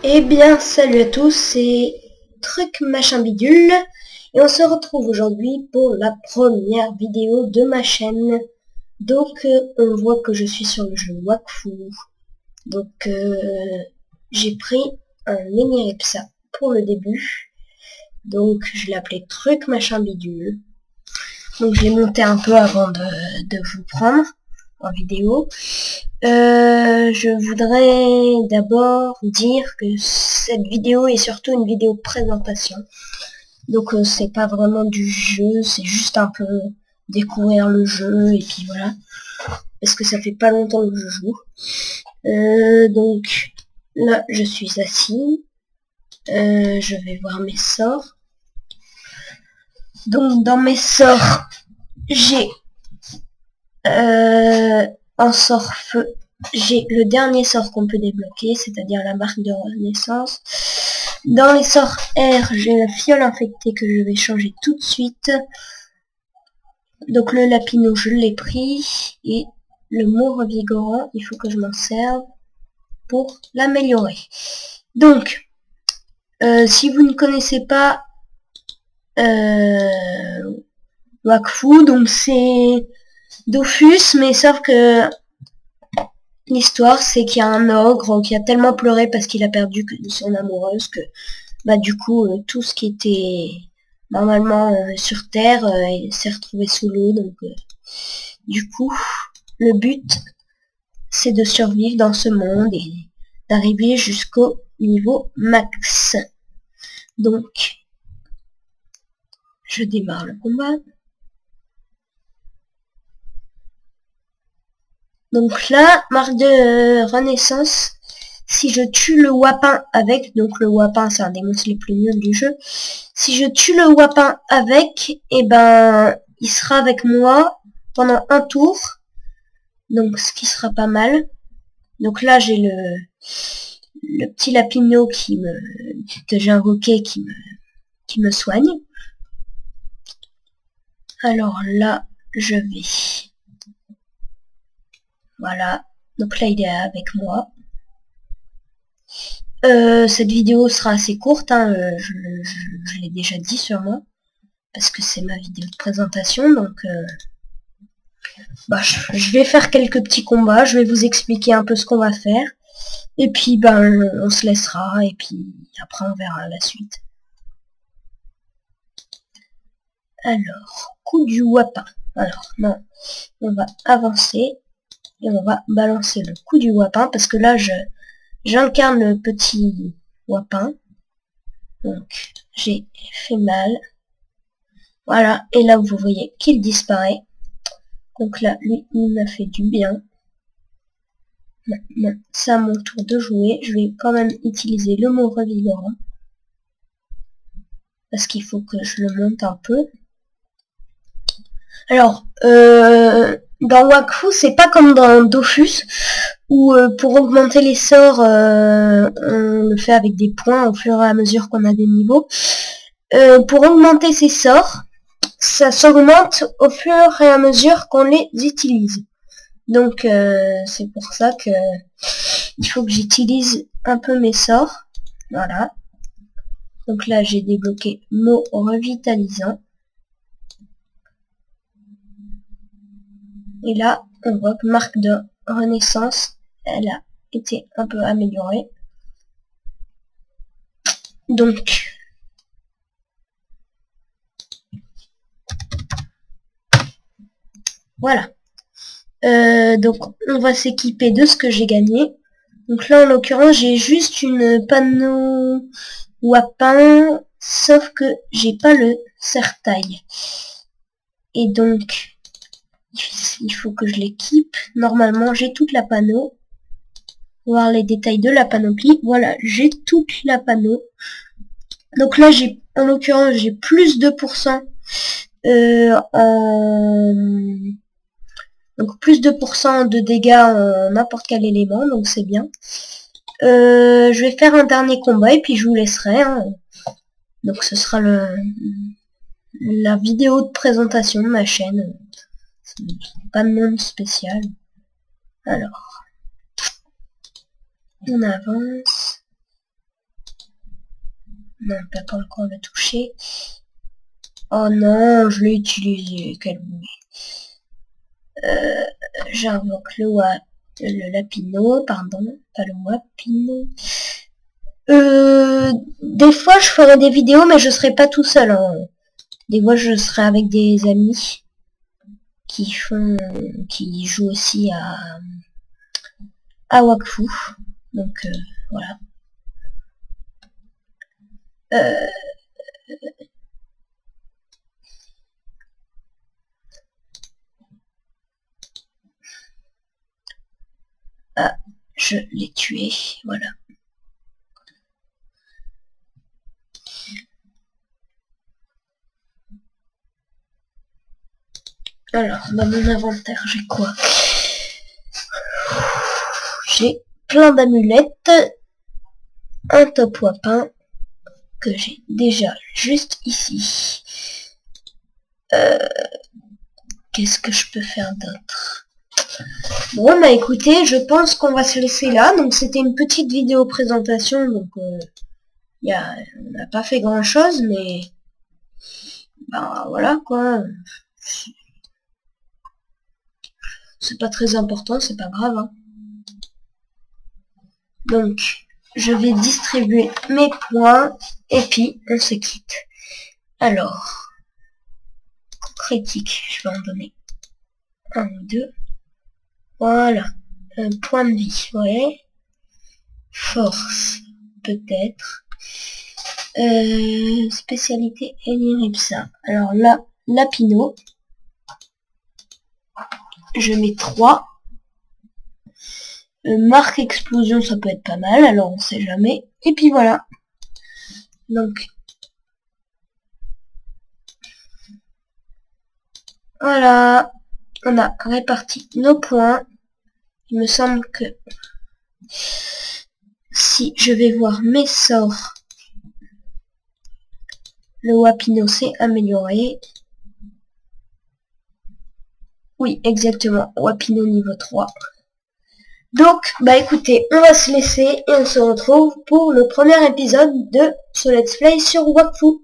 Eh bien, salut à tous, c'est Truc Machin Bidule, et on se retrouve aujourd'hui pour la première vidéo de ma chaîne. Donc, on voit que je suis sur le jeu Wakfu. Donc, j'ai pris un mini Repsa pour le début. Donc, je l'ai appelé Truc Machin Bidule. Donc, je l'ai monté un peu avant de vous prendre en vidéo. Je voudrais d'abord dire que cette vidéo est surtout une vidéo de présentation. Donc c'est pas vraiment du jeu, c'est juste un peu découvrir le jeu et puis voilà. Parce que ça fait pas longtemps que je joue. Donc là je suis assis. Je vais voir mes sorts. Donc dans mes sorts, j'ai en sort feu, j'ai le dernier sort qu'on peut débloquer, c'est-à-dire la marque de renaissance. Dans les sorts R, j'ai la fiole infectée que je vais changer tout de suite. Donc le lapino, je l'ai pris. Et le mot revigorant, il faut que je m'en serve pour l'améliorer. Donc, si vous ne connaissez pas Wakfu, donc c'est Dofus, mais sauf que l'histoire, c'est qu'il y a un ogre qui a tellement pleuré parce qu'il a perdu son amoureuse que, bah, du coup, tout ce qui était normalement sur Terre s'est retrouvé sous l'eau. Donc, du coup, le but, c'est de survivre dans ce monde et d'arriver jusqu'au niveau max. Donc, je démarre le combat. Donc là, marque de renaissance, si je tue le wapin avec, donc le wapin c'est un des monstres les plus nuls du jeu, si je tue le wapin avec, et ben il sera avec moi pendant un tour, donc ce qui sera pas mal. Donc là j'ai le petit lapino que j'ai invoqué qui me soigne. Alors là je vais, voilà, donc là il est avec moi. Cette vidéo sera assez courte, hein, je l'ai déjà dit sûrement, parce que c'est ma vidéo de présentation, donc bah, je vais faire quelques petits combats, je vais vous expliquer un peu ce qu'on va faire, et puis ben on se laissera, et puis après on verra la suite. Alors, coup du wapin. Alors, non, on va avancer, et on va balancer le coup du wapin, parce que là j'incarne le petit wapin. Donc, j'ai fait mal. Voilà, et là vous voyez qu'il disparaît. Donc là, lui, il m'a fait du bien. Maintenant, c'est à mon tour de jouer. Je vais quand même utiliser le mot revigorant. Parce qu'il faut que je le monte un peu. Alors, dans Wakfu, c'est pas comme dans Dofus, où pour augmenter les sorts, on le fait avec des points au fur et à mesure qu'on a des niveaux. Pour augmenter ces sorts, ça s'augmente au fur et à mesure qu'on les utilise. Donc c'est pour ça que il faut que j'utilise un peu mes sorts. Voilà. Donc là j'ai débloqué mot revitalisant. Et là on voit que marque de renaissance, elle a été un peu améliorée. Donc voilà. Donc on va s'équiper de ce que j'ai gagné. Donc là en l'occurrence j'ai juste une panneau wapin, sauf que j'ai pas le serre-taille. Et donc il faut que je l'équipe. Normalement j'ai toute la panneau. Voir les détails de la panoplie. Voilà, j'ai toute la panneau. Donc là j'ai en l'occurrence j'ai plus 2% donc plus 2% de dégâts en n'importe quel élément, donc c'est bien. Je vais faire un dernier combat et puis je vous laisserai. Hein. Donc ce sera la vidéo de présentation de ma chaîne. Pas de monde spécial. Alors, on avance. Non, on peut pas encore le toucher. Oh non, je l'ai utilisé, quel boulet. J'invoque le Lapino, pardon, pas le Wapino. Des fois je ferai des vidéos, mais je serai pas tout seul, hein. Des fois je serai avec des amis qui jouent aussi à Wakfu. Donc voilà. Ah, je l'ai tué, voilà. Alors, dans mon inventaire, j'ai quoi? J'ai plein d'amulettes, un top wapin que j'ai déjà juste ici. Qu'est-ce que je peux faire d'autre? Bon, bah écoutez, je pense qu'on va se laisser là. Donc c'était une petite vidéo présentation, donc on n'a pas fait grand chose, mais bah voilà quoi. C'est pas très important, c'est pas grave, hein. Donc je vais distribuer mes points et puis on se quitte. Alors, critique, je vais en donner 1 ou 2. Voilà, un point de vie, ouais. Force, peut-être. Spécialité Eliripsa. Alors là, Lapino. Je mets 3. Marque explosion, ça peut être pas mal, alors on sait jamais. Et puis voilà. Donc voilà, on a réparti nos points. Il me semble que si je vais voir mes sorts, le Wapino s'est amélioré. Oui, exactement, Wapino niveau 3. Donc, bah écoutez, on va se laisser et on se retrouve pour le premier épisode de ce let's play sur Wakfu.